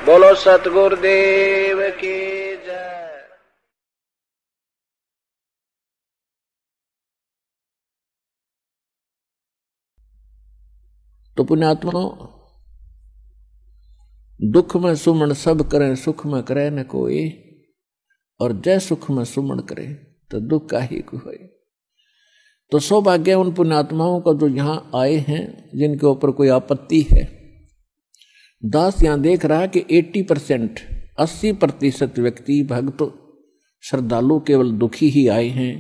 बोलो सतगुरुदेव की जय। तो पुण्यात्माओं, दुख में सुमन सब करें, सुख में करे न कोई, और जय सुख में सुमन करे तो दुख का ही होए। तो सौभाग्य उन पुण्यात्माओं का जो यहां आए हैं, जिनके ऊपर कोई आपत्ति है। दास यहां देख रहा है कि 80%, 80% व्यक्ति भक्त श्रद्धालु केवल दुखी ही आए हैं।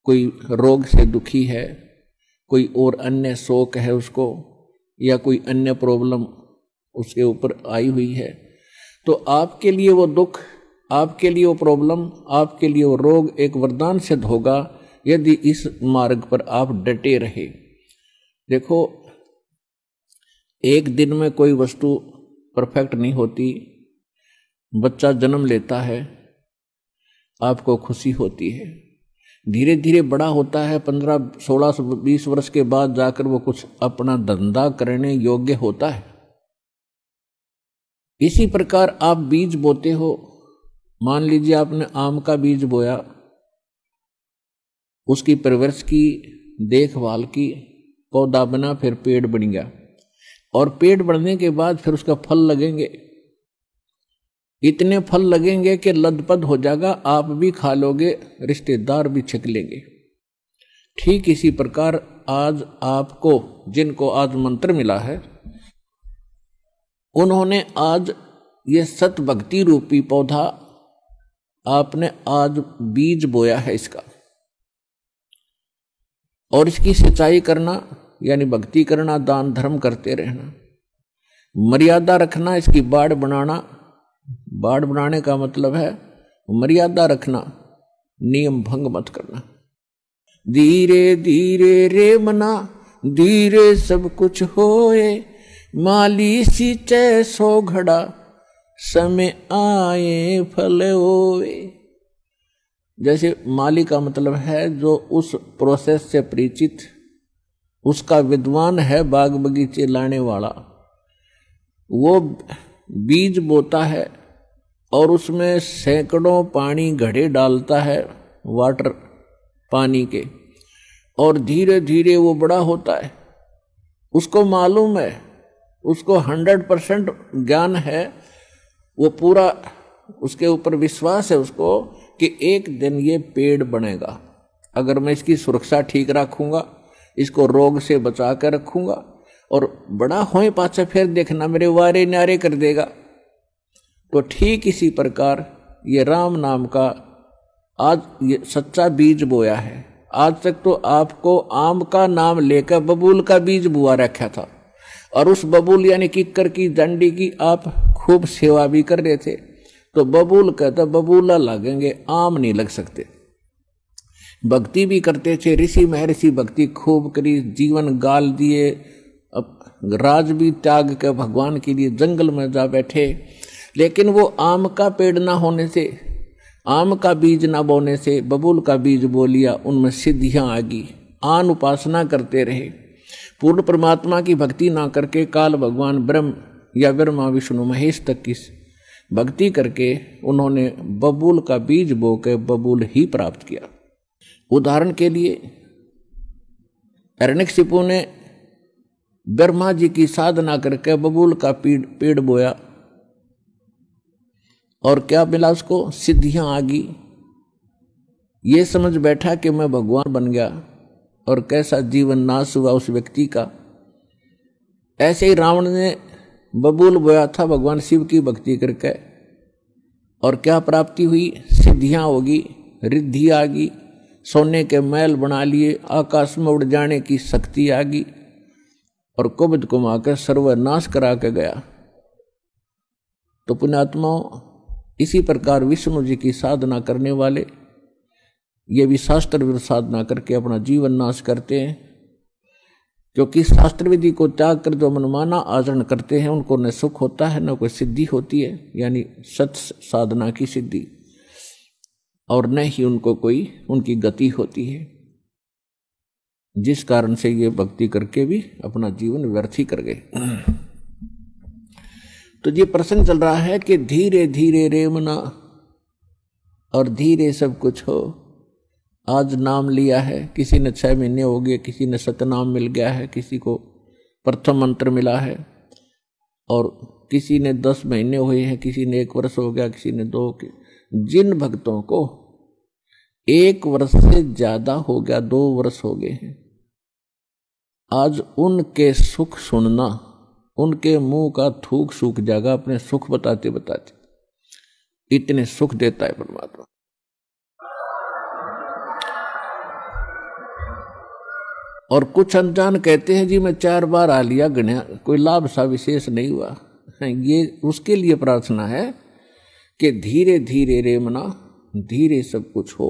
कोई रोग से दुखी है, कोई और अन्य शोक है उसको, या कोई अन्य प्रॉब्लम उसके ऊपर आई हुई है। तो आपके लिए वो दुख, आपके लिए वो प्रॉब्लम, आपके लिए वो रोग एक वरदान सिद्ध होगा यदि इस मार्ग पर आप डटे रहे। देखो, एक दिन में कोई वस्तु परफेक्ट नहीं होती। बच्चा जन्म लेता है, आपको खुशी होती है, धीरे धीरे बड़ा होता है, 15, 16, 20 वर्ष के बाद जाकर वो कुछ अपना धंधा करने योग्य होता है। इसी प्रकार आप बीज बोते हो। मान लीजिए आपने आम का बीज बोया, उसकी परवरिश की, देखभाल की, पौधा बना, फिर पेड़ बन गया, और पेड़ बढ़ने के बाद फिर उसका फल लगेंगे। इतने फल लगेंगे कि लदपद हो जाएगा, आप भी खा लोगे, रिश्तेदार भी छक लेंगे। ठीक इसी प्रकार आज आपको, जिनको आज मंत्र मिला है, उन्होंने आज ये सत भक्ति रूपी पौधा आपने आज बीज बोया है इसका, और इसकी सिंचाई करना यानी भक्ति करना, दान धर्म करते रहना, मर्यादा रखना, इसकी बाड़ बनाना। बाड़ बनाने का मतलब है मर्यादा रखना, नियम भंग मत करना। धीरे धीरे रे मना, धीरे सब कुछ होए, माली सींचे सो घड़ा, समय आए फल होए। जैसे माली का मतलब है जो उस प्रोसेस से परिचित, उसका विद्वान है, बाग बगीचे लाने वाला। वो बीज बोता है और उसमें सैकड़ों पानी घड़े डालता है, वाटर पानी के, और धीरे धीरे वो बड़ा होता है। उसको मालूम है, उसको 100% ज्ञान है, वो पूरा उसके ऊपर विश्वास है उसको कि एक दिन ये पेड़ बनेगा। अगर मैं इसकी सुरक्षा ठीक रखूंगा, इसको रोग से बचा कर रखूंगा, और बड़ा होए पाछा फिर देखना मेरे वारे न्यारे कर देगा। तो ठीक इसी प्रकार ये राम नाम का आज ये सच्चा बीज बोया है। आज तक तो आपको आम का नाम लेकर बबूल का बीज बुआ रखा था, और उस बबूल यानी किक्कर की डंडी की आप खूब सेवा भी कर रहे थे। तो बबूल कहता बबूला लगेंगे, आम नहीं लग सकते। भक्ति भी करते थे, ऋषि महर्षि भक्ति खूब करी, जीवन गाल दिए, राज भी त्याग के भगवान के लिए जंगल में जा बैठे। लेकिन वो आम का पेड़ ना होने से, आम का बीज ना बोने से बबूल का बीज बो लिया, उनमें सिद्धियां आ गई। आन उपासना करते रहे, पूर्ण परमात्मा की भक्ति ना करके काल भगवान ब्रह्म या ब्रह्मा विष्णु महेश तक की भक्ति करके उन्होंने बबूल का बीज बो के बबूल ही प्राप्त किया। उदाहरण के लिए हिरण्यकशिपु ने ब्रह्मा जी की साधना करके बबूल का पेड़ बोया, और क्या मिला उसको? सिद्धियां आ गई। ये समझ बैठा कि मैं भगवान बन गया, और कैसा जीवन नाश हुआ उस व्यक्ति का। ऐसे ही रावण ने बबूल बोया था भगवान शिव की भक्ति करके, और क्या प्राप्ति हुई? सिद्धियां होगी, रिद्धि आ गई, सोने के महल बना लिए, आकाश में उड़ जाने की शक्ति आ गई, और कुबद को माकर सर्वनाश करा के गया। तो पुण्यात्माओं, इसी प्रकार विष्णु जी की साधना करने वाले ये भी शास्त्र विरुद्ध साधना करके अपना जीवन नाश करते हैं, क्योंकि शास्त्र विधि को त्याग कर जो मनमाना आचरण करते हैं उनको न सुख होता है न कोई सिद्धि होती है, यानी सत साधना की सिद्धि, और न ही उनको कोई उनकी गति होती है, जिस कारण से ये भक्ति करके भी अपना जीवन व्यर्थ ही कर गए। तो ये प्रश्न चल रहा है कि धीरे धीरे रे मना और धीरे सब कुछ हो। आज नाम लिया है, किसी ने 6 महीने हो गए, किसी ने सतनाम मिल गया है, किसी को प्रथम मंत्र मिला है, और किसी ने 10 महीने हुए हैं, किसी ने 1 वर्ष हो गया, किसी ने 2। जिन भक्तों को 1 वर्ष से ज्यादा हो गया, 2 वर्ष हो गए हैं, आज उनके सुख सुनना, उनके मुंह का थूक सूख जाएगा अपने सुख बताते बताते। इतने सुख देता है परमात्मा। और कुछ अनजान कहते हैं जी मैं 4 बार आ लिया गण्या, कोई लाभ सा विशेष नहीं हुआ। ये उसके लिए प्रार्थना है कि धीरे धीरे रे मना, धीरे सब कुछ हो,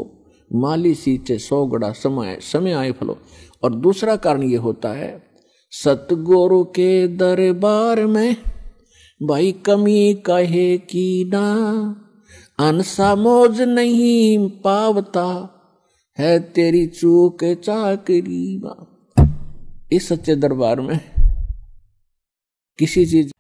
माली सींचे 100 गड़ा समय आए फलो। और दूसरा कारण ये होता है, सतगुरु के दरबार में भाई कमी कहे की ना, अनसा मौज नहीं पावता है तेरी चूक चाकरी। इस सच्चे दरबार में किसी चीज